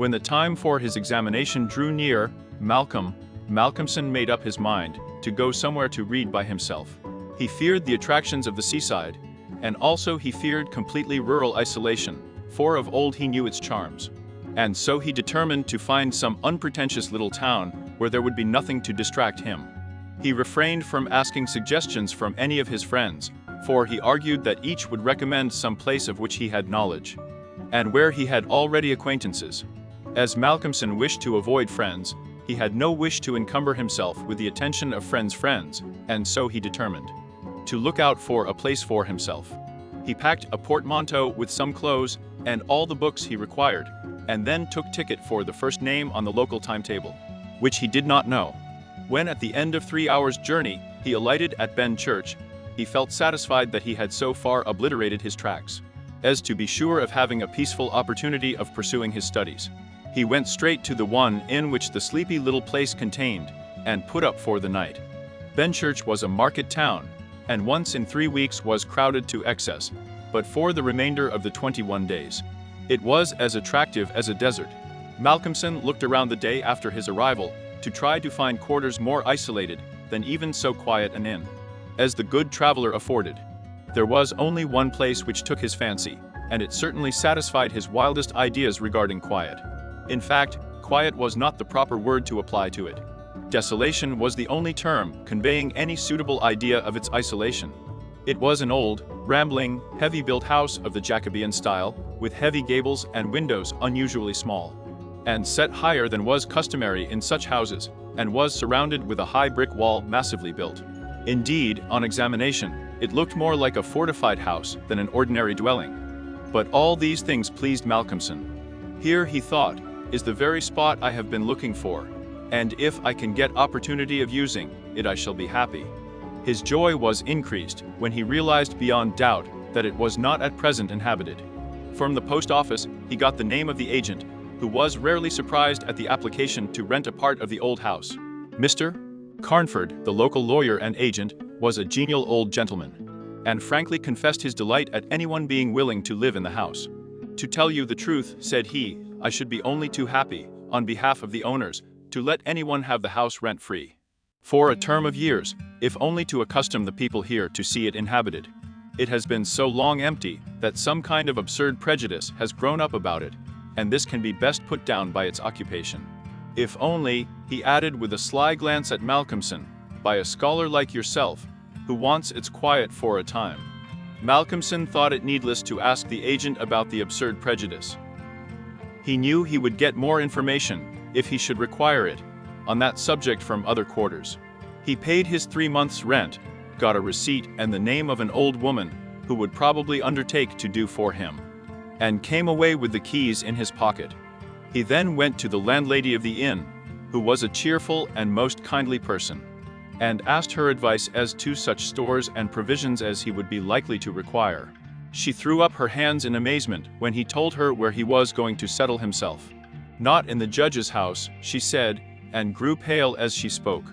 When the time for his examination drew near, Malcolm Malcolmson made up his mind to go somewhere to read by himself. He feared the attractions of the seaside, and also he feared completely rural isolation, for of old he knew its charms. And so he determined to find some unpretentious little town where there would be nothing to distract him. He refrained from asking suggestions from any of his friends, for he argued that each would recommend some place of which he had knowledge, and where he had already acquaintances. As Malcolmson wished to avoid friends, he had no wish to encumber himself with the attention of friends, and so he determined to look out for a place for himself. He packed a portmanteau with some clothes and all the books he required, and then took ticket for the first name on the local timetable, which he did not know. When at the end of 3 hours' journey, he alighted at Ben Church, he felt satisfied that he had so far obliterated his tracks as to be sure of having a peaceful opportunity of pursuing his studies. He went straight to the one in which the sleepy little place contained, and put up for the night. Benchurch was a market town, and once in 3 weeks was crowded to excess, but for the remainder of the 21 days, it was as attractive as a desert. Malcolmson looked around the day after his arrival, to try to find quarters more isolated than even so quiet an inn as the good traveler afforded. There was only one place which took his fancy, and it certainly satisfied his wildest ideas regarding quiet. In fact, quiet was not the proper word to apply to it. Desolation was the only term conveying any suitable idea of its isolation. It was an old, rambling, heavy-built house of the Jacobean style, with heavy gables and windows unusually small, and set higher than was customary in such houses, and was surrounded with a high brick wall massively built. Indeed, on examination, it looked more like a fortified house than an ordinary dwelling. But all these things pleased Malcolmson. Here, he thought, is the very spot I have been looking for, and if I can get opportunity of using it, I shall be happy. His joy was increased when he realized beyond doubt that it was not at present inhabited. From the post office, he got the name of the agent, who was rarely surprised at the application to rent a part of the old house. Mr. Carnford, the local lawyer and agent, was a genial old gentleman, and frankly confessed his delight at anyone being willing to live in the house. To tell you the truth, said he, I should be only too happy, on behalf of the owners, to let anyone have the house rent-free for a term of years, if only to accustom the people here to see it inhabited. It has been so long empty that some kind of absurd prejudice has grown up about it, and this can be best put down by its occupation. If only, he added with a sly glance at Malcolmson, by a scholar like yourself, who wants its quiet for a time. Malcolmson thought it needless to ask the agent about the absurd prejudice. He knew he would get more information, if he should require it, on that subject from other quarters. He paid his 3 months' rent, got a receipt and the name of an old woman, who would probably undertake to do for him, and came away with the keys in his pocket. He then went to the landlady of the inn, who was a cheerful and most kindly person, and asked her advice as to such stores and provisions as he would be likely to require. She threw up her hands in amazement when he told her where he was going to settle himself. Not in the judge's house, she said, and grew pale as she spoke.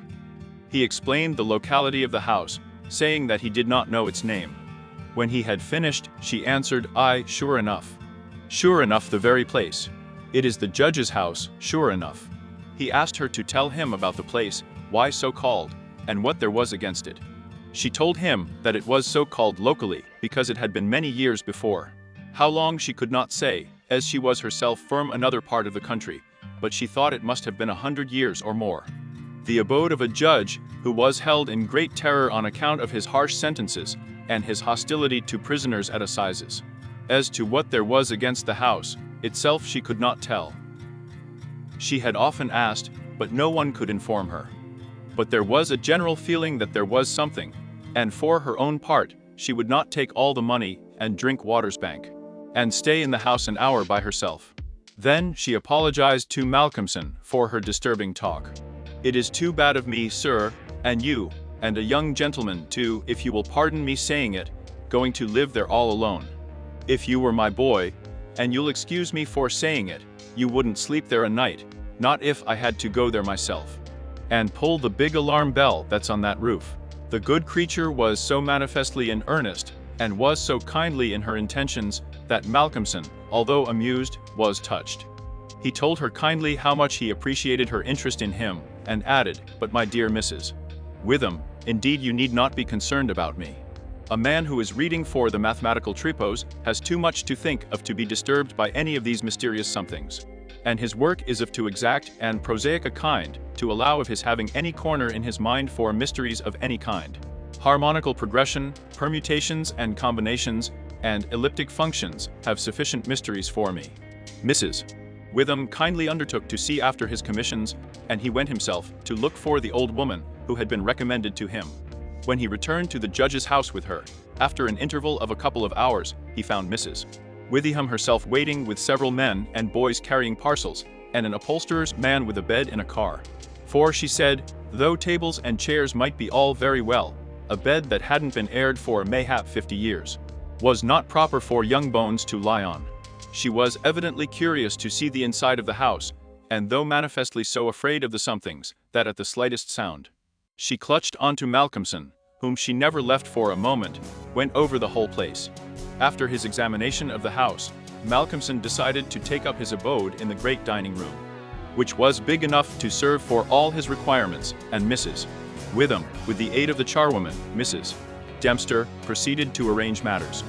He explained the locality of the house, saying that he did not know its name. When he had finished, she answered, "Aye, sure enough. Sure enough, the very place. It is the judge's house, sure enough." He asked her to tell him about the place, why so called, and what there was against it. She told him that it was so called locally because it had been many years before. How long she could not say, as she was herself from another part of the country, but she thought it must have been 100 years or more. The abode of a judge, who was held in great terror on account of his harsh sentences, and his hostility to prisoners at assizes. As to what there was against the house itself she could not tell. She had often asked, but no one could inform her. But there was a general feeling that there was something, and for her own part, she would not take all the money and drink water's bank, and stay in the house an hour by herself. Then she apologized to Malcolmson for her disturbing talk. "It is too bad of me, sir, and you, and a young gentleman too, if you will pardon me saying it, going to live there all alone. If you were my boy, and you'll excuse me for saying it, you wouldn't sleep there a night, not if I had to go there myself. And pull the big alarm bell that's on that roof." The good creature was so manifestly in earnest, and was so kindly in her intentions, that Malcolmson, although amused, was touched. He told her kindly how much he appreciated her interest in him, and added, "But my dear Mrs. Witham, indeed you need not be concerned about me. A man who is reading for the mathematical tripos has too much to think of to be disturbed by any of these mysterious somethings. And his work is of too exact and prosaic a kind to allow of his having any corner in his mind for mysteries of any kind. Harmonical progression, permutations and combinations, and elliptic functions have sufficient mysteries for me." Mrs. Witham kindly undertook to see after his commissions, and he went himself to look for the old woman who had been recommended to him. When he returned to the judge's house with her, after an interval of a couple of hours, he found Mrs. Witham herself waiting with several men and boys carrying parcels, and an upholsterer's man with a bed in a car. For, she said, though tables and chairs might be all very well, a bed that hadn't been aired for mayhap 50 years was not proper for young bones to lie on. She was evidently curious to see the inside of the house, and though manifestly so afraid of the somethings, that at the slightest sound, she clutched onto Malcolmson, whom she never left for a moment, went over the whole place. After his examination of the house, Malcolmson decided to take up his abode in the great dining room, which was big enough to serve for all his requirements, and Mrs. Witham, with the aid of the charwoman, Mrs. Dempster, proceeded to arrange matters.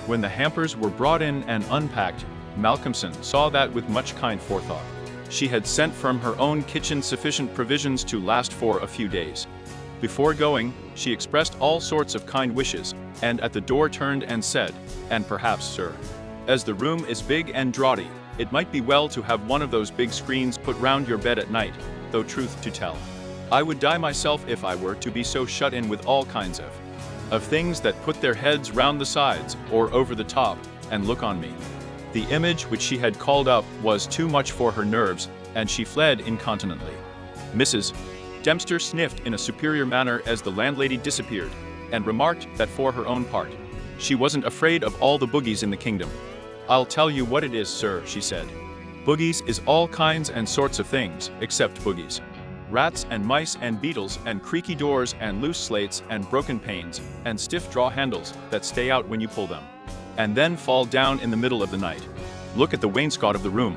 When the hampers were brought in and unpacked, Malcolmson saw that with much kind forethought she had sent from her own kitchen sufficient provisions to last for a few days. Before going, she expressed all sorts of kind wishes, and at the door turned and said, "And perhaps, sir, as the room is big and draughty, it might be well to have one of those big screens put round your bed at night, though truth to tell, I would die myself if I were to be so shut in with all kinds of things that put their heads round the sides, or over the top, and look on me." The image which she had called up was too much for her nerves, and she fled incontinently. Mrs. Dempster sniffed in a superior manner as the landlady disappeared, and remarked that for her own part, she wasn't afraid of all the boogies in the kingdom. "I'll tell you what it is, sir," she said. "Boogies is all kinds and sorts of things, except boogies. Rats and mice and beetles and creaky doors and loose slates and broken panes and stiff draw handles that stay out when you pull them, and then fall down in the middle of the night. Look at the wainscot of the room.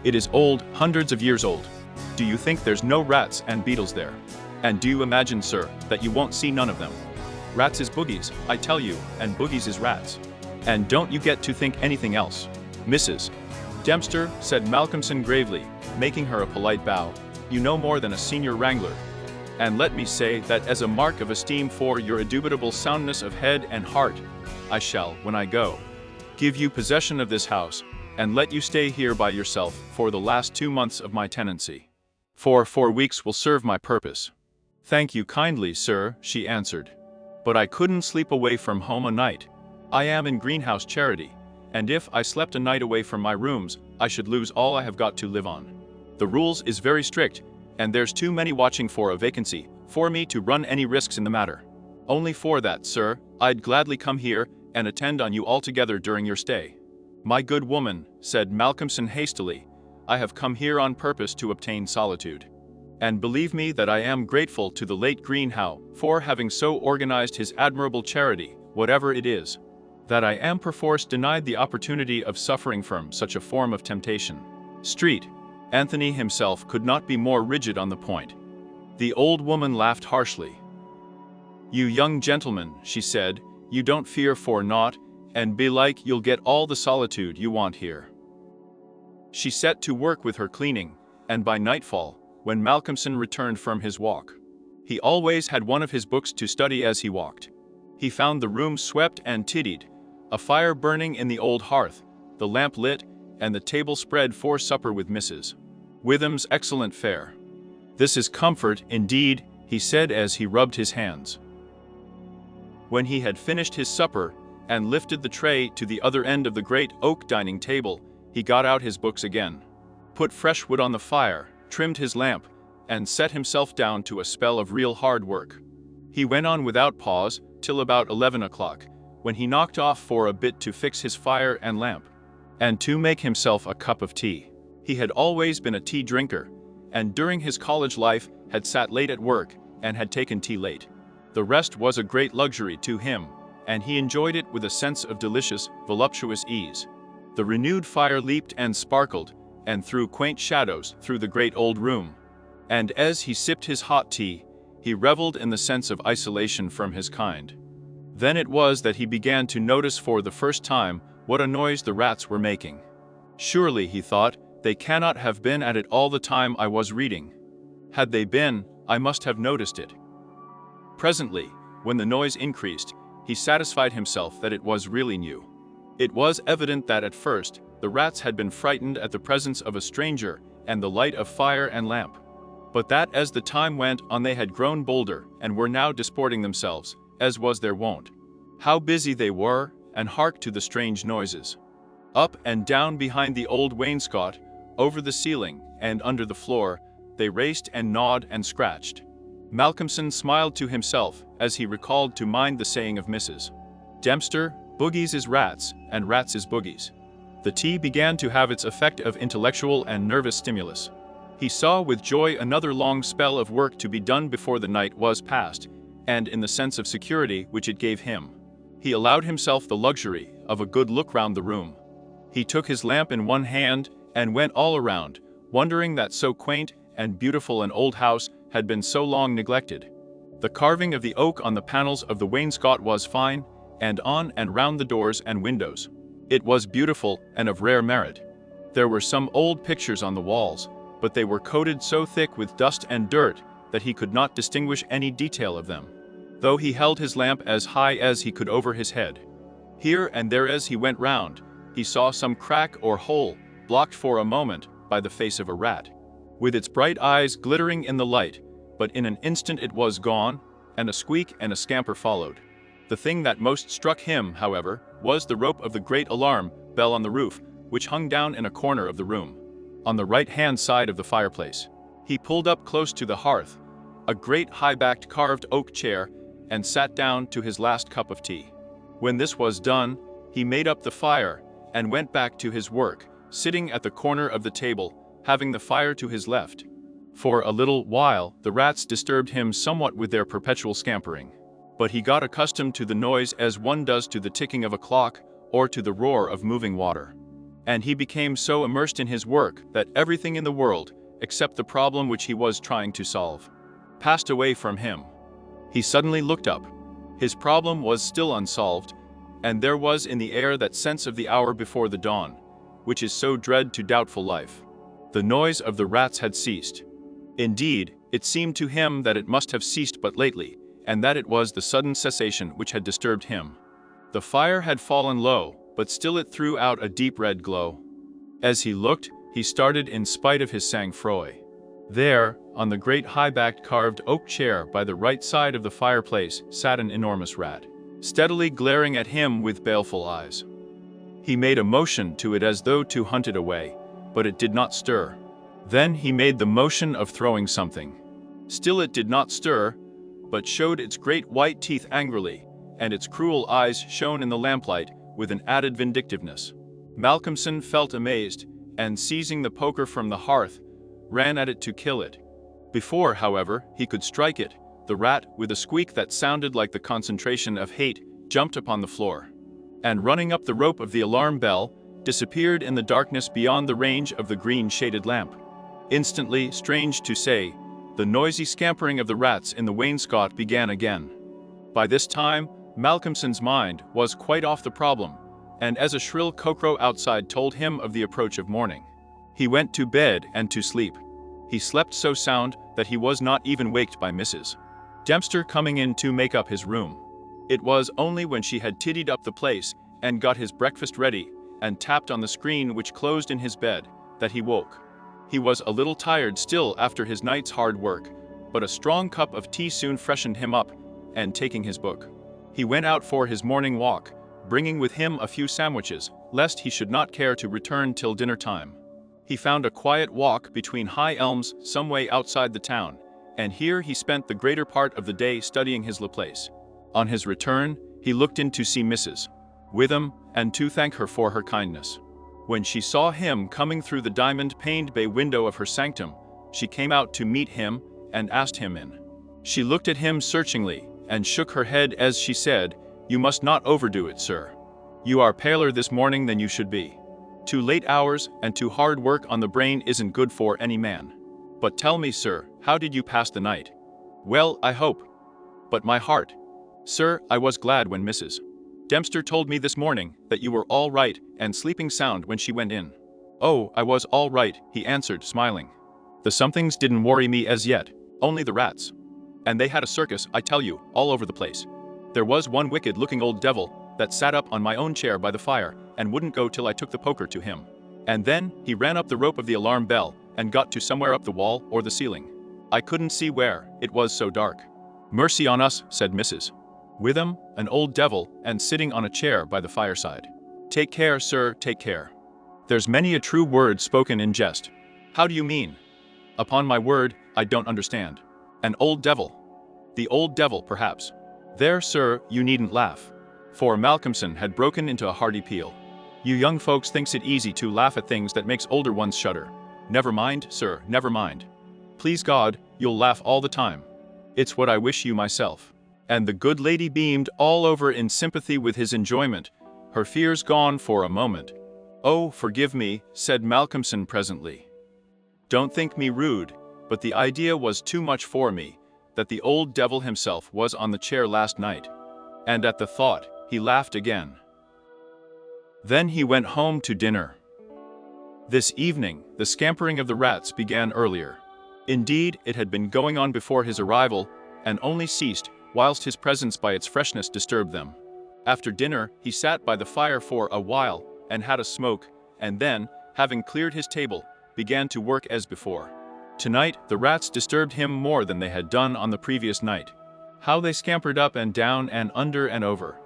It is old, hundreds of years old. Do you think there's no rats and beetles there? And do you imagine, sir, that you won't see none of them? Rats is boogies, I tell you, and boogies is rats. And don't you get to think anything else." "Mrs. Dempster," said Malcolmson gravely, making her a polite bow, "you know more than a senior wrangler. And let me say that as a mark of esteem for your indubitable soundness of head and heart, I shall, when I go, give you possession of this house, and let you stay here by yourself for the last 2 months of my tenancy. For 4 weeks will serve my purpose." "Thank you kindly, sir," she answered. "But I couldn't sleep away from home a night. I am in greenhouse charity, and if I slept a night away from my rooms, I should lose all I have got to live on. The rules is very strict, and there's too many watching for a vacancy for me to run any risks in the matter. Only for that, sir, I'd gladly come here and attend on you altogether during your stay." "My good woman," said Malcolmson hastily, "I have come here on purpose to obtain solitude. And believe me that I am grateful to the late Greenhow for having so organized his admirable charity, whatever it is, that I am perforce denied the opportunity of suffering from such a form of temptation." Street. Anthony himself could not be more rigid on the point. The old woman laughed harshly. "You young gentlemen," she said, "you don't fear for naught, and belike you'll get all the solitude you want here." She set to work with her cleaning, and by nightfall, when Malcolmson returned from his walk, he always had one of his books to study as he walked. He found the room swept and tidied, a fire burning in the old hearth, the lamp lit, and the table spread for supper with Mrs. Witham's excellent fare. "This is comfort, indeed," he said as he rubbed his hands. When he had finished his supper, and lifted the tray to the other end of the great oak dining table, he got out his books again, put fresh wood on the fire, trimmed his lamp, and set himself down to a spell of real hard work. He went on without pause, till about 11 o'clock, when he knocked off for a bit to fix his fire and lamp, and to make himself a cup of tea. He had always been a tea drinker, and during his college life had sat late at work, and had taken tea late. The rest was a great luxury to him, and he enjoyed it with a sense of delicious, voluptuous ease. The renewed fire leaped and sparkled, and threw quaint shadows through the great old room. And as he sipped his hot tea, he reveled in the sense of isolation from his kind. Then it was that he began to notice for the first time what a noise the rats were making. Surely, he thought, they cannot have been at it all the time I was reading. Had they been, I must have noticed it. Presently, when the noise increased, he satisfied himself that it was really new. It was evident that at first, the rats had been frightened at the presence of a stranger and the light of fire and lamp. But that as the time went on they had grown bolder and were now disporting themselves, as was their wont. How busy they were, and hark to the strange noises. Up and down behind the old wainscot, over the ceiling, and under the floor, they raced and gnawed and scratched. Malcolmson smiled to himself as he recalled to mind the saying of Mrs. Dempster, "Boogies is rats, and rats is boogies." The tea began to have its effect of intellectual and nervous stimulus. He saw with joy another long spell of work to be done before the night was past, and in the sense of security which it gave him, he allowed himself the luxury of a good look round the room. He took his lamp in one hand and went all around, wondering that so quaint and beautiful an old house had been so long neglected. The carving of the oak on the panels of the wainscot was fine, and on and round the doors and windows. It was beautiful and of rare merit. There were some old pictures on the walls, but they were coated so thick with dust and dirt that he could not distinguish any detail of them, though he held his lamp as high as he could over his head. Here and there as he went round, he saw some crack or hole, blocked for a moment by the face of a rat, with its bright eyes glittering in the light, but in an instant it was gone, and a squeak and a scamper followed. The thing that most struck him, however, was the rope of the great alarm bell on the roof, which hung down in a corner of the room, on the right-hand side of the fireplace. He pulled up close to the hearth, a great high-backed carved oak chair, and sat down to his last cup of tea. When this was done, he made up the fire, and went back to his work, sitting at the corner of the table, having the fire to his left. For a little while the rats disturbed him somewhat with their perpetual scampering, but he got accustomed to the noise as one does to the ticking of a clock or to the roar of moving water. And he became so immersed in his work that everything in the world, except the problem which he was trying to solve, passed away from him. He suddenly looked up. His problem was still unsolved, and there was in the air that sense of the hour before the dawn, which is so dread to doubtful life. The noise of the rats had ceased. Indeed, it seemed to him that it must have ceased but lately, and that it was the sudden cessation which had disturbed him. The fire had fallen low, but still it threw out a deep red glow. As he looked, he started in spite of his sang-froid. There, on the great high-backed carved oak chair by the right side of the fireplace, sat an enormous rat, steadily glaring at him with baleful eyes. He made a motion to it as though to hunt it away, but it did not stir. Then he made the motion of throwing something. Still it did not stir, but showed its great white teeth angrily, and its cruel eyes shone in the lamplight with an added vindictiveness. Malcolmson felt amazed, and seizing the poker from the hearth, ran at it to kill it. Before, however, he could strike it, the rat, with a squeak that sounded like the concentration of hate, jumped upon the floor, and running up the rope of the alarm bell, disappeared in the darkness beyond the range of the green-shaded lamp. Instantly, strange to say, the noisy scampering of the rats in the wainscot began again. By this time, Malcolmson's mind was quite off the problem, and as a shrill cockcrow outside told him of the approach of morning, he went to bed and to sleep. He slept so sound that he was not even waked by Mrs. Dempster coming in to make up his room. It was only when she had tidied up the place and got his breakfast ready and tapped on the screen which closed in his bed that he woke. He was a little tired still after his night's hard work, but a strong cup of tea soon freshened him up, and taking his book, he went out for his morning walk, bringing with him a few sandwiches, lest he should not care to return till dinner time. He found a quiet walk between high elms some way outside the town, and here he spent the greater part of the day studying his Laplace. On his return, he looked in to see Mrs. Witham, and to thank her for her kindness. When she saw him coming through the diamond-paned bay window of her sanctum, she came out to meet him and asked him in. She looked at him searchingly, and shook her head as she said, "You must not overdo it, sir. You are paler this morning than you should be." Too late hours and too hard work on the brain isn't good for any man. But tell me, sir, how did you pass the night? Well, I hope. But my heart. Sir, I was glad when Mrs. Dempster told me this morning that you were all right and sleeping sound when she went in. Oh, I was all right, he answered, smiling. The somethings didn't worry me as yet, only the rats. And they had a circus, I tell you, all over the place. There was one wicked-looking old devil that sat up on my own chair by the fire and wouldn't go till I took the poker to him. And then he ran up the rope of the alarm bell and got to somewhere up the wall or the ceiling. I couldn't see where, it was so dark. Mercy on us, said Mrs. Witham, an old devil, and sitting on a chair by the fireside. Take care, sir, take care. There's many a true word spoken in jest. How do you mean? Upon my word, I don't understand. An old devil. The old devil, perhaps. There, sir, you needn't laugh. For Malcolmson had broken into a hearty peal. You young folks thinks it easy to laugh at things that makes older ones shudder. Never mind, sir, never mind. Please God, you'll laugh all the time. It's what I wish you myself. And the good lady beamed all over in sympathy with his enjoyment, her fears gone for a moment. Oh, forgive me, said Malcolmson presently. Don't think me rude, but the idea was too much for me, that the old devil himself was on the chair last night. And at the thought, he laughed again. Then he went home to dinner. This evening, the scampering of the rats began earlier. Indeed, it had been going on before his arrival, and only ceased whilst his presence by its freshness disturbed them. After dinner, he sat by the fire for a while, and had a smoke, and then, having cleared his table, began to work as before. Tonight, the rats disturbed him more than they had done on the previous night. How they scampered up and down and under and over.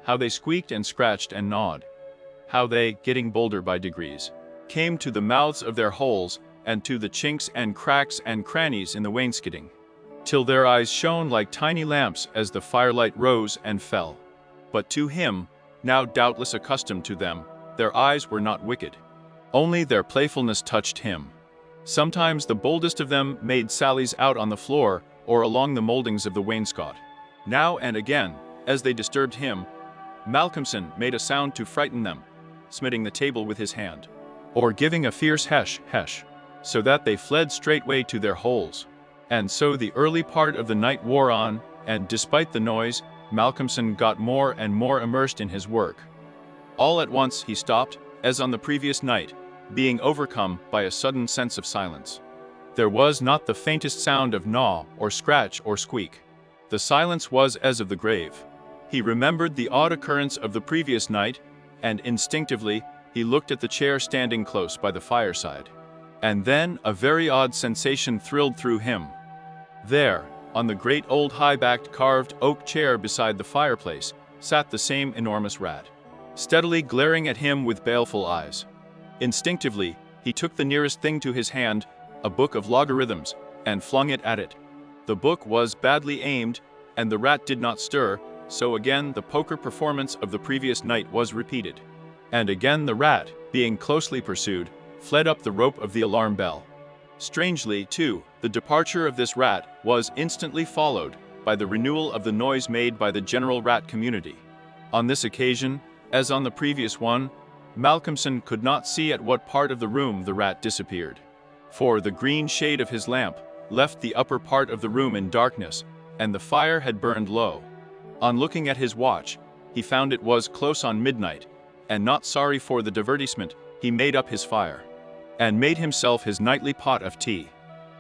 How they squeaked and scratched and gnawed. How they, getting bolder by degrees, came to the mouths of their holes and to the chinks and cracks and crannies in the wainscoting, till their eyes shone like tiny lamps as the firelight rose and fell. But to him, now doubtless accustomed to them, their eyes were not wicked. Only their playfulness touched him. Sometimes the boldest of them made sallies out on the floor or along the moldings of the wainscot. Now and again, as they disturbed him, Malcolmson made a sound to frighten them, smiting the table with his hand, or giving a fierce hesh, hesh, so that they fled straightway to their holes. And so the early part of the night wore on, and despite the noise, Malcolmson got more and more immersed in his work. All at once he stopped, as on the previous night, being overcome by a sudden sense of silence. There was not the faintest sound of gnaw or scratch or squeak. The silence was as of the grave. He remembered the odd occurrence of the previous night, and instinctively he looked at the chair standing close by the fireside. And then a very odd sensation thrilled through him. There, on the great old high-backed carved oak chair beside the fireplace, sat the same enormous rat, steadily glaring at him with baleful eyes. Instinctively, he took the nearest thing to his hand, a book of logarithms, and flung it at it. The book was badly aimed, and the rat did not stir, so again the poker performance of the previous night was repeated. And again the rat, being closely pursued, fled up the rope of the alarm bell. Strangely, too, the departure of this rat was instantly followed by the renewal of the noise made by the general rat community. On this occasion, as on the previous one, Malcolmson could not see at what part of the room the rat disappeared, for the green shade of his lamp left the upper part of the room in darkness, and the fire had burned low. On looking at his watch, he found it was close on midnight, and not sorry for the divertissement, he made up his fire, and made himself his nightly pot of tea.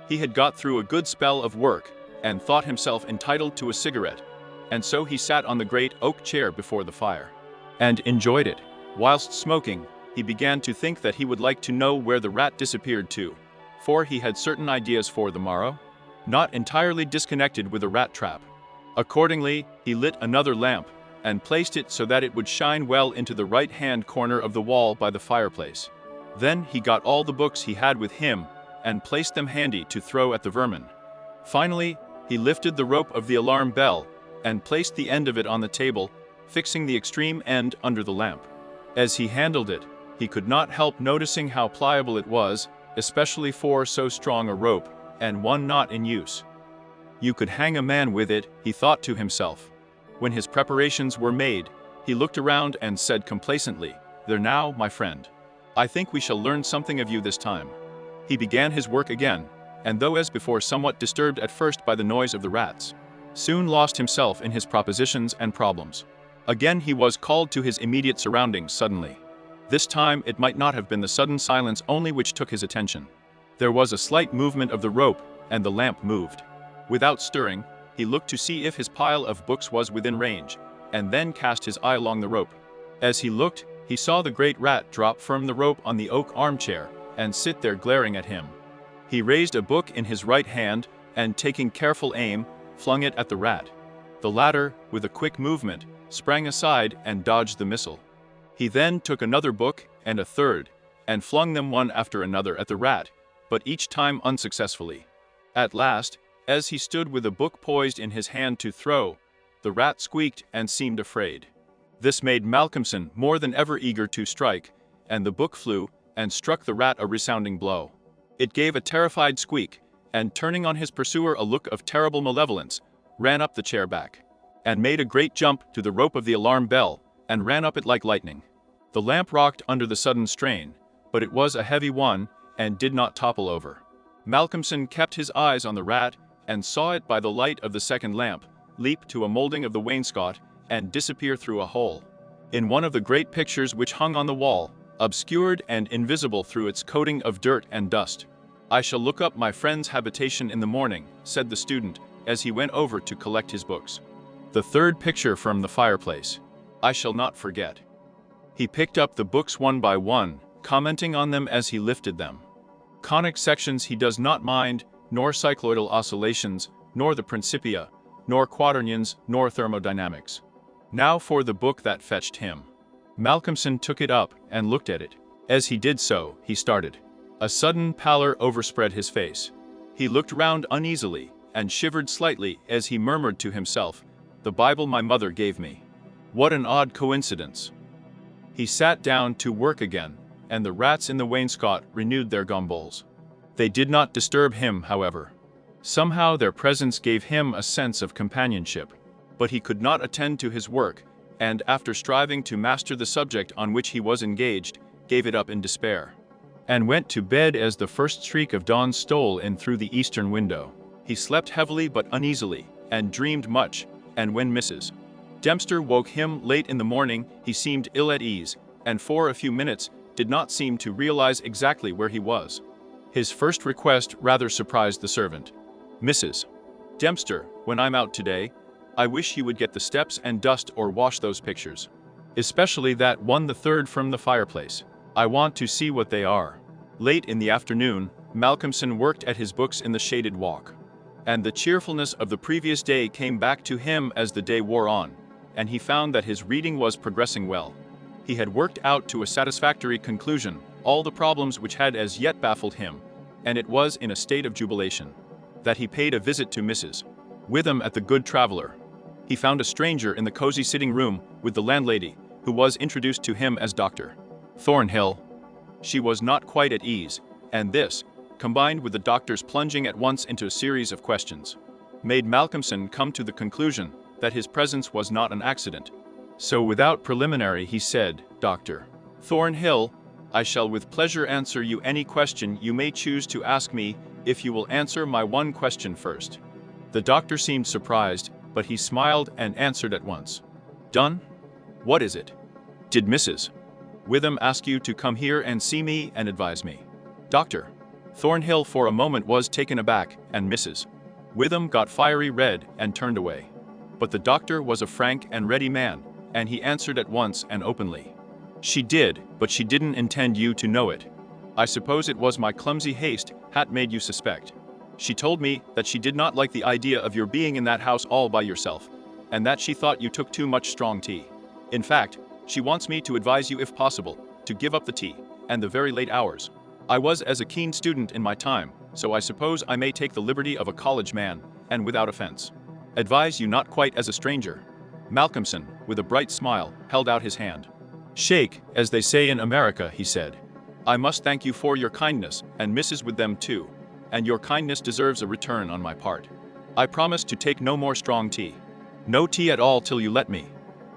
He had got through a good spell of work, and thought himself entitled to a cigarette, and so he sat on the great oak chair before the fire, and enjoyed it. Whilst smoking, he began to think that he would like to know where the rat disappeared to, for he had certain ideas for the morrow, not entirely disconnected with a rat trap. Accordingly, he lit another lamp, and placed it so that it would shine well into the right-hand corner of the wall by the fireplace. Then he got all the books he had with him, and placed them handy to throw at the vermin. Finally, he lifted the rope of the alarm bell, and placed the end of it on the table, fixing the extreme end under the lamp. As he handled it, he could not help noticing how pliable it was, especially for so strong a rope, and one not in use. You could hang a man with it, he thought to himself. When his preparations were made, he looked around and said complacently, "There now, my friend. I think we shall learn something of you this time." He began his work again, and though as before somewhat disturbed at first by the noise of the rats, soon lost himself in his propositions and problems. Again he was called to his immediate surroundings suddenly. This time it might not have been the sudden silence only which took his attention. There was a slight movement of the rope, and the lamp moved. Without stirring, he looked to see if his pile of books was within range, and then cast his eye along the rope. As he looked, he saw the great rat drop from the rope on the oak armchair, and sit there glaring at him. He raised a book in his right hand, and taking careful aim, flung it at the rat. The latter, with a quick movement, sprang aside and dodged the missile. He then took another book, and a third, and flung them one after another at the rat, but each time unsuccessfully. At last, as he stood with a book poised in his hand to throw, the rat squeaked and seemed afraid. This made Malcolmson more than ever eager to strike, and the book flew and struck the rat a resounding blow. It gave a terrified squeak, and turning on his pursuer a look of terrible malevolence, ran up the chair back, and made a great jump to the rope of the alarm bell, and ran up it like lightning. The lamp rocked under the sudden strain, but it was a heavy one, and did not topple over. Malcolmson kept his eyes on the rat, and saw it by the light of the second lamp leap to a molding of the wainscot, and disappear through a hole in one of the great pictures which hung on the wall, obscured and invisible through its coating of dirt and dust. "I shall look up my friend's habitation in the morning," said the student, as he went over to collect his books. "The third picture from the fireplace. I shall not forget." He picked up the books one by one, commenting on them as he lifted them. Conic sections he does not mind, nor cycloidal oscillations, nor the Principia, nor quaternions, nor thermodynamics. Now for the book that fetched him. Malcolmson took it up and looked at it. As he did so, he started. A sudden pallor overspread his face. He looked round uneasily, and shivered slightly as he murmured to himself, "The Bible my mother gave me. What an odd coincidence." He sat down to work again, and the rats in the wainscot renewed their gambols. They did not disturb him, however. Somehow their presence gave him a sense of companionship. But he could not attend to his work, and after striving to master the subject on which he was engaged, gave it up in despair, and went to bed as the first streak of dawn stole in through the eastern window. He slept heavily but uneasily, and dreamed much, and when Mrs. Dempster woke him late in the morning, he seemed ill at ease, and for a few minutes did not seem to realize exactly where he was. His first request rather surprised the servant. "Mrs. Dempster, when I'm out today, I wish you would get the steps and dust or wash those pictures. Especially that one, the third from the fireplace. I want to see what they are." Late in the afternoon, Malcolmson worked at his books in the shaded walk, and the cheerfulness of the previous day came back to him as the day wore on, and he found that his reading was progressing well. He had worked out to a satisfactory conclusion all the problems which had as yet baffled him, and it was in a state of jubilation that he paid a visit to Mrs. Witham at the Good Traveler. He found a stranger in the cozy sitting room with the landlady, who was introduced to him as Dr. Thornhill. She was not quite at ease, and this, combined with the doctor's plunging at once into a series of questions, made Malcolmson come to the conclusion that his presence was not an accident. So without preliminary he said, "Dr. Thornhill, I shall with pleasure answer you any question you may choose to ask me, if you will answer my one question first." The doctor seemed surprised, but he smiled and answered at once. "Done? What is it? Did Mrs. Witham ask you to come here and see me and advise me?" Dr. Thornhill for a moment was taken aback, and Mrs. Witham got fiery red and turned away. But the doctor was a frank and ready man, and he answered at once and openly. "She did, but she didn't intend you to know it. I suppose it was my clumsy haste that made you suspect. She told me that she did not like the idea of your being in that house all by yourself, and that she thought you took too much strong tea. In fact, she wants me to advise you, if possible, to give up the tea and the very late hours. I was as a keen student in my time, so I suppose I may take the liberty of a college man, and without offense advise you not quite as a stranger." Malcolmson, with a bright smile, held out his hand. "Shake, as they say in America," he said. "I must thank you for your kindness, and Mrs. with them too, and your kindness deserves a return on my part. I promise to take no more strong tea. No tea at all till you let me.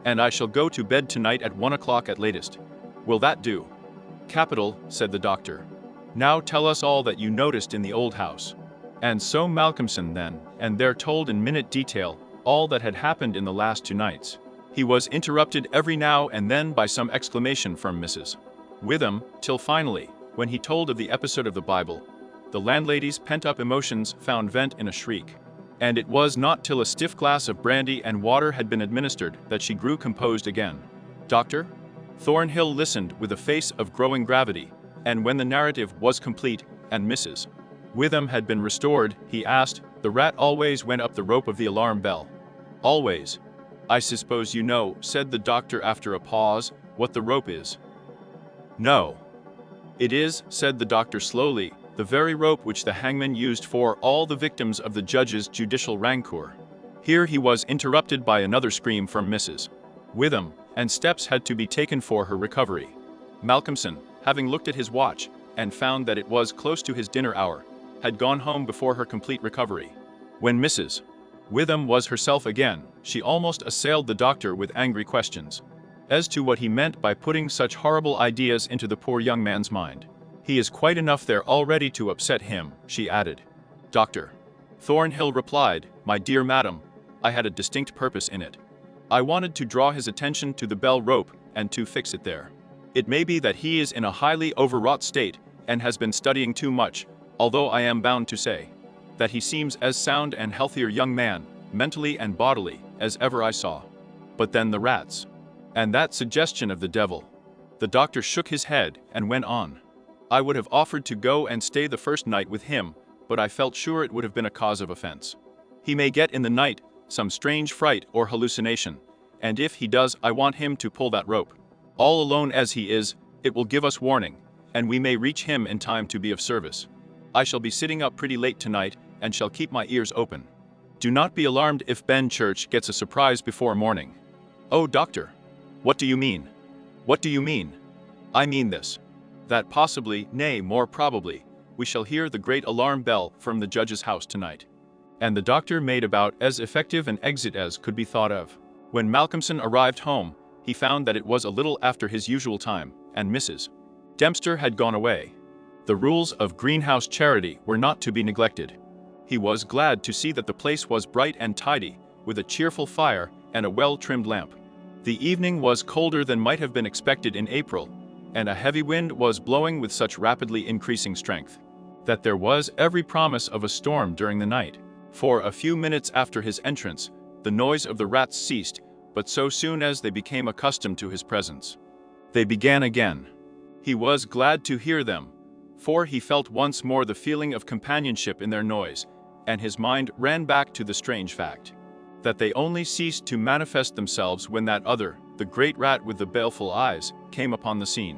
And I shall go to bed tonight at 1 o'clock at latest. Will that do?" "Capital," said the doctor. "Now tell us all that you noticed in the old house." And so Malcolmson then and there told in minute detail all that had happened in the last 2 nights. He was interrupted every now and then by some exclamation from Mrs. Witham, till finally, when he told of the episode of the Bible, the landlady's pent-up emotions found vent in a shriek. And it was not till a stiff glass of brandy and water had been administered that she grew composed again. "Doctor?" Thornhill listened with a face of growing gravity, and when the narrative was complete and Mrs. Witham had been restored, he asked, "The rat always went up the rope of the alarm bell?" "Always." "I suppose you know," said the doctor after a pause, "what the rope is?" "No." "It is," said the doctor slowly, "the very rope which the hangman used for all the victims of the judge's judicial rancour." Here he was interrupted by another scream from Mrs. Witham, and steps had to be taken for her recovery. Malcolmson, having looked at his watch, and found that it was close to his dinner hour, had gone home before her complete recovery. When Mrs. Witham was herself again, she almost assailed the doctor with angry questions as to what he meant by putting such horrible ideas into the poor young man's mind. "He is quite enough there already to upset him," she added. "Doctor," Thornhill replied, "my dear madam, I had a distinct purpose in it. I wanted to draw his attention to the bell rope and to fix it there. It may be that he is in a highly overwrought state and has been studying too much, although I am bound to say that he seems as sound and healthier young man, mentally and bodily, as ever I saw. But then the rats. And that suggestion of the devil." The doctor shook his head and went on. "I would have offered to go and stay the first night with him, but I felt sure it would have been a cause of offense. He may get in the night some strange fright or hallucination, and if he does I want him to pull that rope. All alone as he is, it will give us warning, and we may reach him in time to be of service. I shall be sitting up pretty late tonight and shall keep my ears open. Do not be alarmed if Ben Church gets a surprise before morning." "Oh, doctor." "What do you mean?" "What do you mean?" "I mean this. That possibly, nay, more probably, we shall hear the great alarm bell from the judge's house tonight." And the doctor made about as effective an exit as could be thought of. When Malcolmson arrived home, he found that it was a little after his usual time, and Mrs. Dempster had gone away. The rules of greenhouse charity were not to be neglected. He was glad to see that the place was bright and tidy, with a cheerful fire and a well-trimmed lamp. The evening was colder than might have been expected in April, and a heavy wind was blowing with such rapidly increasing strength that there was every promise of a storm during the night. For a few minutes after his entrance, the noise of the rats ceased, but so soon as they became accustomed to his presence, they began again. He was glad to hear them, for he felt once more the feeling of companionship in their noise, and his mind ran back to the strange fact that they only ceased to manifest themselves when that other, the great rat with the baleful eyes, came upon the scene.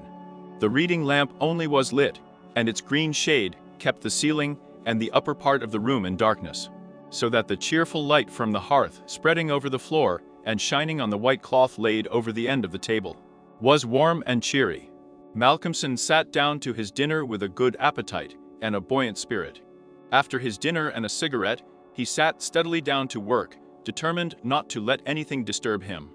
The reading lamp only was lit, and its green shade kept the ceiling and the upper part of the room in darkness, so that the cheerful light from the hearth spreading over the floor and shining on the white cloth laid over the end of the table was warm and cheery. Malcolmson sat down to his dinner with a good appetite and a buoyant spirit. After his dinner and a cigarette, he sat steadily down to work, determined not to let anything disturb him.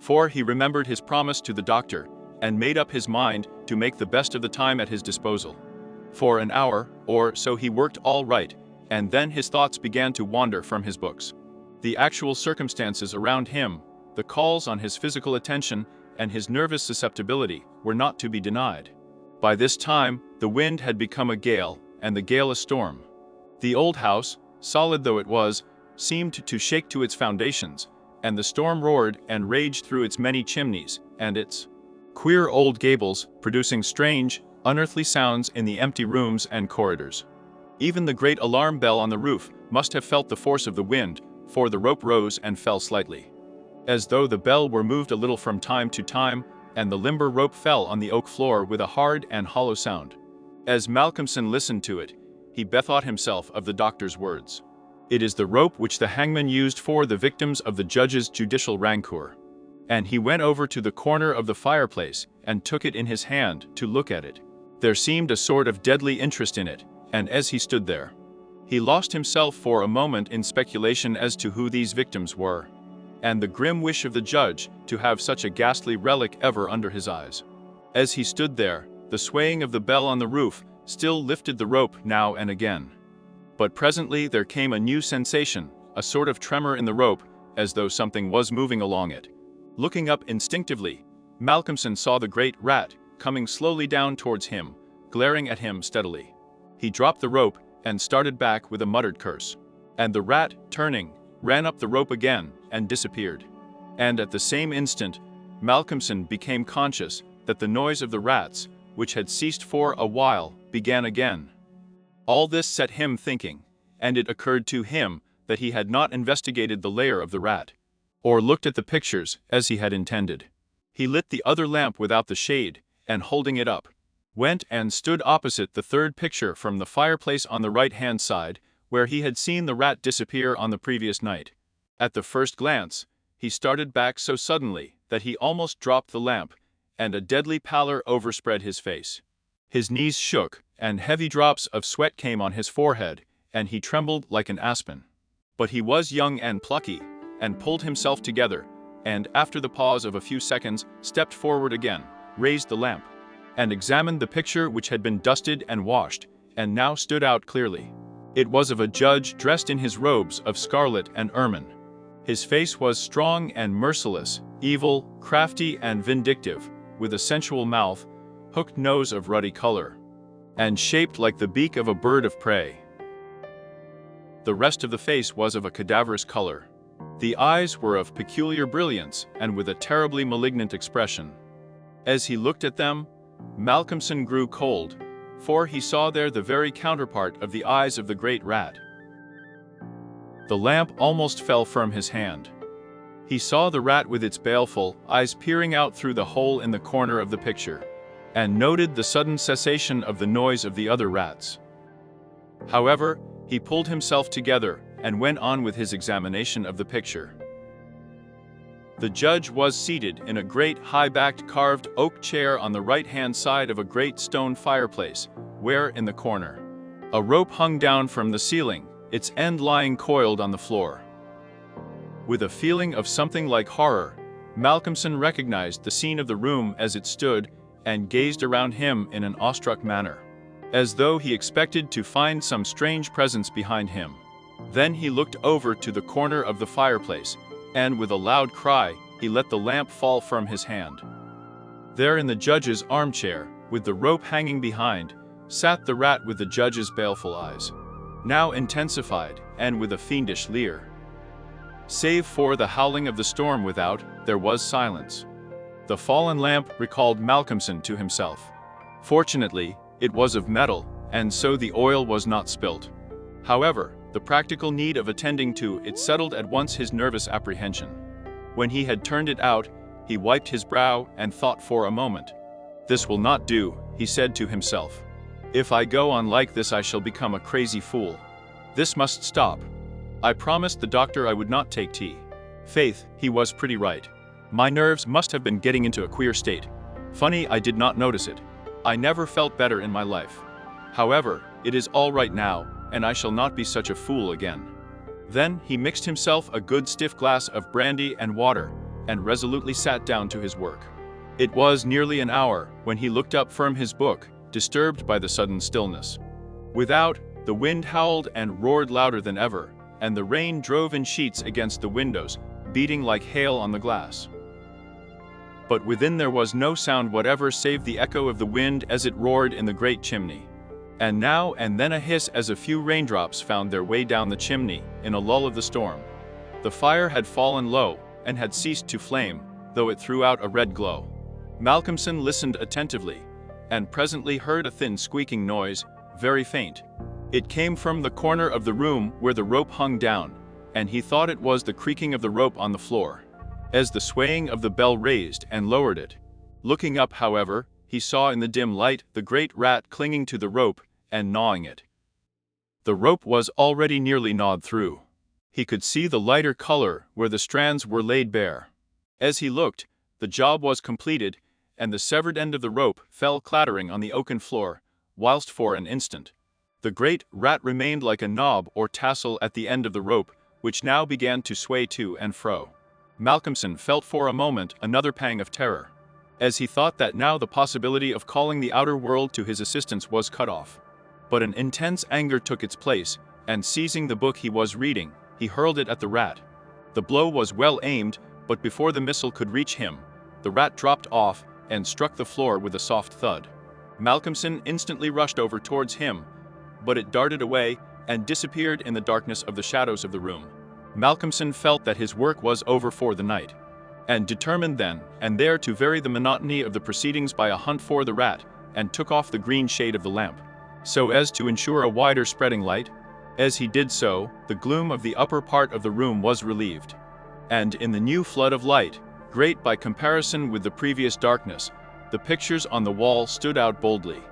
For he remembered his promise to the doctor, and made up his mind to make the best of the time at his disposal. For an hour or so he worked all right, and then his thoughts began to wander from his books. The actual circumstances around him, the calls on his physical attention, and his nervous susceptibility were not to be denied. By this time, the wind had become a gale, and the gale a storm. The old house, solid though it was, seemed to shake to its foundations, and the storm roared and raged through its many chimneys, and its queer old gables, producing strange, unearthly sounds in the empty rooms and corridors. Even the great alarm bell on the roof must have felt the force of the wind, for the rope rose and fell slightly, as though the bell were moved a little from time to time, and the limber rope fell on the oak floor with a hard and hollow sound. As Malcolmson listened to it, he bethought himself of the doctor's words. "It is the rope which the hangman used for the victims of the judge's judicial rancour." And he went over to the corner of the fireplace and took it in his hand to look at it. There seemed a sort of deadly interest in it, and as he stood there, he lost himself for a moment in speculation as to who these victims were, and the grim wish of the judge to have such a ghastly relic ever under his eyes. As he stood there, The swaying of the bell on the roof still lifted the rope now and again. But presently there came a new sensation, a sort of tremor in the rope, as though something was moving along it. Looking up instinctively, Malcolmson saw the great rat coming slowly down towards him, glaring at him steadily. He dropped the rope and started back with a muttered curse. And the rat, turning, ran up the rope again and disappeared. And at the same instant, Malcolmson became conscious that the noise of the rats, which had ceased for a while, began again. All this set him thinking, and it occurred to him that he had not investigated the lair of the rat, or looked at the pictures as he had intended. He lit the other lamp without the shade, and holding it up, went and stood opposite the third picture from the fireplace on the right-hand side, where he had seen the rat disappear on the previous night. At the first glance, he started back so suddenly that he almost dropped the lamp, and a deadly pallor overspread his face. His knees shook, and heavy drops of sweat came on his forehead, and he trembled like an aspen. But he was young and plucky, and pulled himself together, and after the pause of a few seconds, stepped forward again, raised the lamp, and examined the picture which had been dusted and washed, and now stood out clearly. It was of a judge dressed in his robes of scarlet and ermine. His face was strong and merciless, evil, crafty and vindictive, with a sensual mouth, hooked nose of ruddy color, and shaped like the beak of a bird of prey. The rest of the face was of a cadaverous color. The eyes were of peculiar brilliance and with a terribly malignant expression. As he looked at them, Malcolmson grew cold, for he saw there the very counterpart of the eyes of the great rat. The lamp almost fell from his hand. He saw the rat with its baleful eyes peering out through the hole in the corner of the picture, and noted the sudden cessation of the noise of the other rats. However, he pulled himself together and went on with his examination of the picture. The judge was seated in a great high-backed carved oak chair on the right-hand side of a great stone fireplace, where, in the corner, a rope hung down from the ceiling, its end lying coiled on the floor. With a feeling of something like horror, Malcolmson recognized the scene of the room as it stood, and gazed around him in an awestruck manner, as though he expected to find some strange presence behind him. Then he looked over to the corner of the fireplace, and with a loud cry, he let the lamp fall from his hand. There in the judge's armchair, with the rope hanging behind, sat the rat with the judge's baleful eyes, now intensified, and with a fiendish leer. Save for the howling of the storm without, there was silence. The fallen lamp recalled Malcolmson to himself. Fortunately, it was of metal, and so the oil was not spilt. However, the practical need of attending to it settled at once his nervous apprehension. When he had turned it out, he wiped his brow and thought for a moment. "This will not do," he said to himself. "If I go on like this I shall become a crazy fool. This must stop. I promised the doctor I would not take tea. Faith, he was pretty right. My nerves must have been getting into a queer state. Funny I did not notice it. I never felt better in my life. However, it is all right now, and I shall not be such a fool again." Then he mixed himself a good stiff glass of brandy and water, and resolutely sat down to his work. It was nearly an hour when he looked up from his book, disturbed by the sudden stillness. Without, the wind howled and roared louder than ever, and the rain drove in sheets against the windows, beating like hail on the glass. But within there was no sound whatever save the echo of the wind as it roared in the great chimney, and now and then a hiss as a few raindrops found their way down the chimney in a lull of the storm. The fire had fallen low and had ceased to flame, though it threw out a red glow. Malcolmson listened attentively, and presently heard a thin squeaking noise, very faint. It came from the corner of the room where the rope hung down, and he thought it was the creaking of the rope on the floor, as the swaying of the bell raised and lowered it. Looking up, however, he saw in the dim light the great rat clinging to the rope and gnawing it. The rope was already nearly gnawed through. He could see the lighter color where the strands were laid bare. As he looked, the job was completed, and the severed end of the rope fell clattering on the oaken floor, whilst for an instant the great rat remained like a knob or tassel at the end of the rope, which now began to sway to and fro. Malcolmson felt for a moment another pang of terror. as he thought that now the possibility of calling the outer world to his assistance was cut off. But an intense anger took its place, and seizing the book he was reading, he hurled it at the rat. The blow was well aimed, but before the missile could reach him, the rat dropped off and struck the floor with a soft thud. Malcolmson instantly rushed over towards him, but it darted away and disappeared in the darkness of the shadows of the room. Malcolmson felt that his work was over for the night, and determined then and there to vary the monotony of the proceedings by a hunt for the rat, and took off the green shade of the lamp, so as to ensure a wider spreading light. As he did so, the gloom of the upper part of the room was relieved, and in the new flood of light, great by comparison with the previous darkness, the pictures on the wall stood out boldly.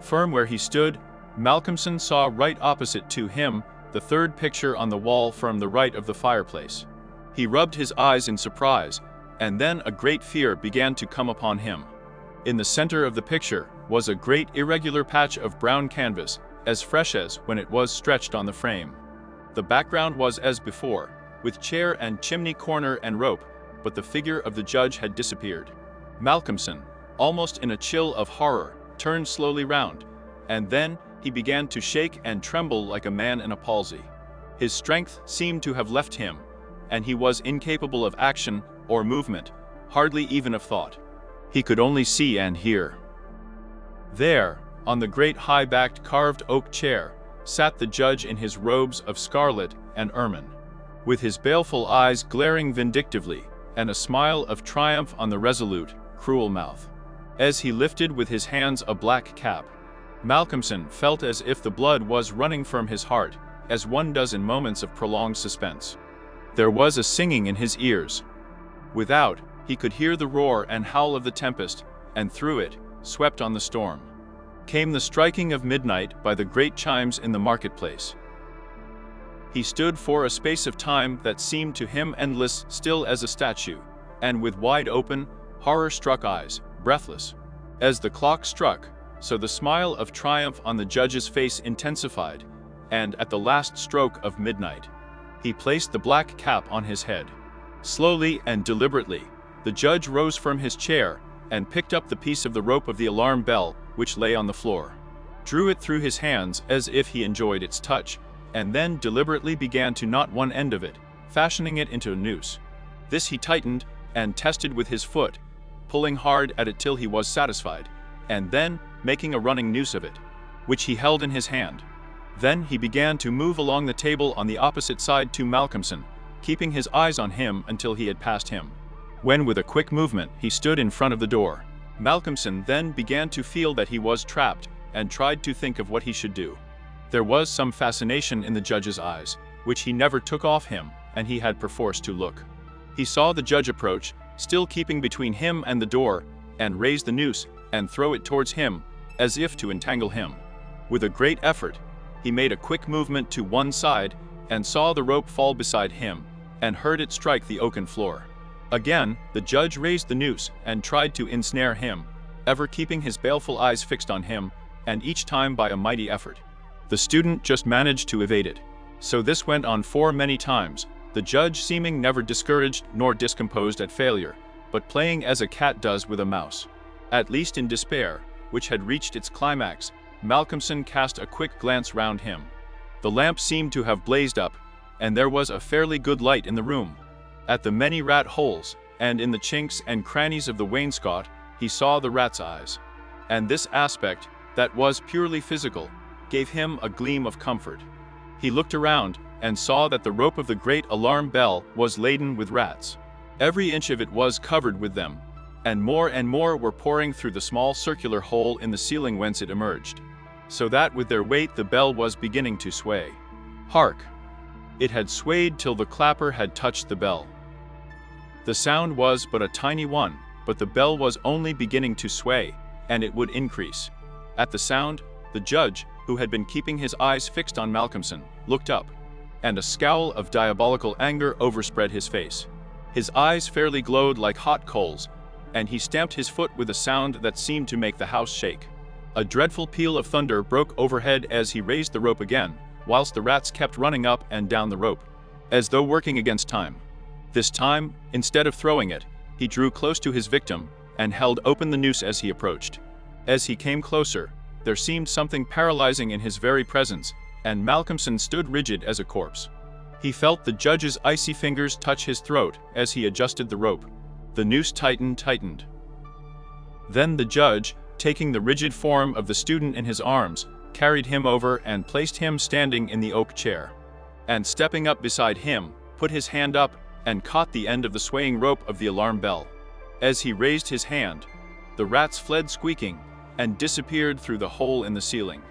Firm where he stood, Malcolmson saw right opposite to him the third picture on the wall from the right of the fireplace. He rubbed his eyes in surprise, and then a great fear began to come upon him. In the center of the picture was a great irregular patch of brown canvas, as fresh as when it was stretched on the frame. The background was as before, with chair and chimney corner and rope, but the figure of the judge had disappeared. Malcolmson, almost in a chill of horror, turned slowly round, and then he began to shake and tremble like a man in a palsy. His strength seemed to have left him, and he was incapable of action or movement, hardly even of thought. He could only see and hear. There, on the great high-backed carved oak chair, sat the judge in his robes of scarlet and ermine, with his baleful eyes glaring vindictively, and a smile of triumph on the resolute, cruel mouth. As he lifted with his hands a black cap, Malcolmson felt as if the blood was running from his heart, as one does in moments of prolonged suspense. There was a singing in his ears. Without, he could hear the roar and howl of the tempest, and through it, swept on the storm, came the striking of midnight by the great chimes in the marketplace. He stood for a space of time that seemed to him endless, still as a statue, and with wide open, horror-struck eyes, breathless. As the clock struck, so the smile of triumph on the judge's face intensified, and at the last stroke of midnight, he placed the black cap on his head. Slowly and deliberately, the judge rose from his chair and picked up the piece of the rope of the alarm bell which lay on the floor, drew it through his hands as if he enjoyed its touch, and then deliberately began to knot one end of it, fashioning it into a noose. This he tightened and tested with his foot, pulling hard at it till he was satisfied, and then making a running noose of it, which he held in his hand. Then he began to move along the table on the opposite side to Malcolmson, keeping his eyes on him until he had passed him, when with a quick movement he stood in front of the door. Malcolmson then began to feel that he was trapped, and tried to think of what he should do. There was some fascination in the judge's eyes, which he never took off him, and he had perforce to look. He saw the judge approach, still keeping between him and the door, and raise the noose and throw it towards him, as if to entangle him. With a great effort, he made a quick movement to one side, and saw the rope fall beside him, and heard it strike the oaken floor. Again, the judge raised the noose and tried to ensnare him, ever keeping his baleful eyes fixed on him, and each time by a mighty effort. The student just managed to evade it. So this went on for many times, the judge seeming never discouraged nor discomposed at failure, but playing as a cat does with a mouse. At least in despair, which had reached its climax, Malcolmson cast a quick glance round him. The lamp seemed to have blazed up, and there was a fairly good light in the room. At the many rat holes, and in the chinks and crannies of the wainscot, he saw the rat's eyes. And this aspect, that was purely physical, gave him a gleam of comfort. He looked around, and saw that the rope of the great alarm bell was laden with rats. Every inch of it was covered with them, and more were pouring through the small circular hole in the ceiling whence it emerged, so that with their weight the bell was beginning to sway. Hark! It had swayed till the clapper had touched the bell. The sound was but a tiny one, but the bell was only beginning to sway, and it would increase. At the sound, the judge, who had been keeping his eyes fixed on Malcolmson, looked up, and a scowl of diabolical anger overspread his face. His eyes fairly glowed like hot coals, and he stamped his foot with a sound that seemed to make the house shake. A dreadful peal of thunder broke overhead as he raised the rope again, whilst the rats kept running up and down the rope, as though working against time. This time, instead of throwing it, He drew close to his victim and held open the noose as he approached. As he came closer, there seemed something paralyzing in his very presence, and Malcolmson stood rigid as a corpse. He felt the judge's icy fingers touch his throat as he adjusted the rope. The noose tightened. Then the judge, taking the rigid form of the student in his arms, carried him over and placed him standing in the oak chair. And stepping up beside him, put his hand up and caught the end of the swaying rope of the alarm bell. As he raised his hand, the rats fled squeaking and disappeared through the hole in the ceiling.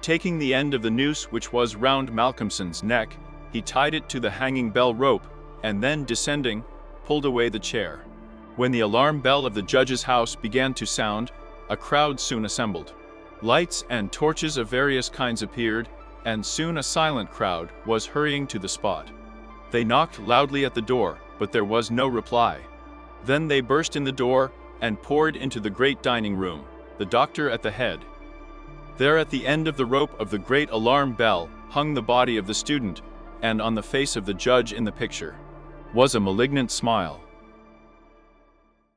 Taking the end of the noose which was round Malcolmson's neck, he tied it to the hanging bell rope and then, descending, pulled away the chair. When the alarm bell of the judge's house began to sound, a crowd soon assembled. Lights and torches of various kinds appeared, and soon a silent crowd was hurrying to the spot. They knocked loudly at the door, but there was no reply. Then they burst in the door and poured into the great dining room, the doctor at the head. There at the end of the rope of the great alarm bell hung the body of the student, and on the face of the judge in the picture was a malignant smile.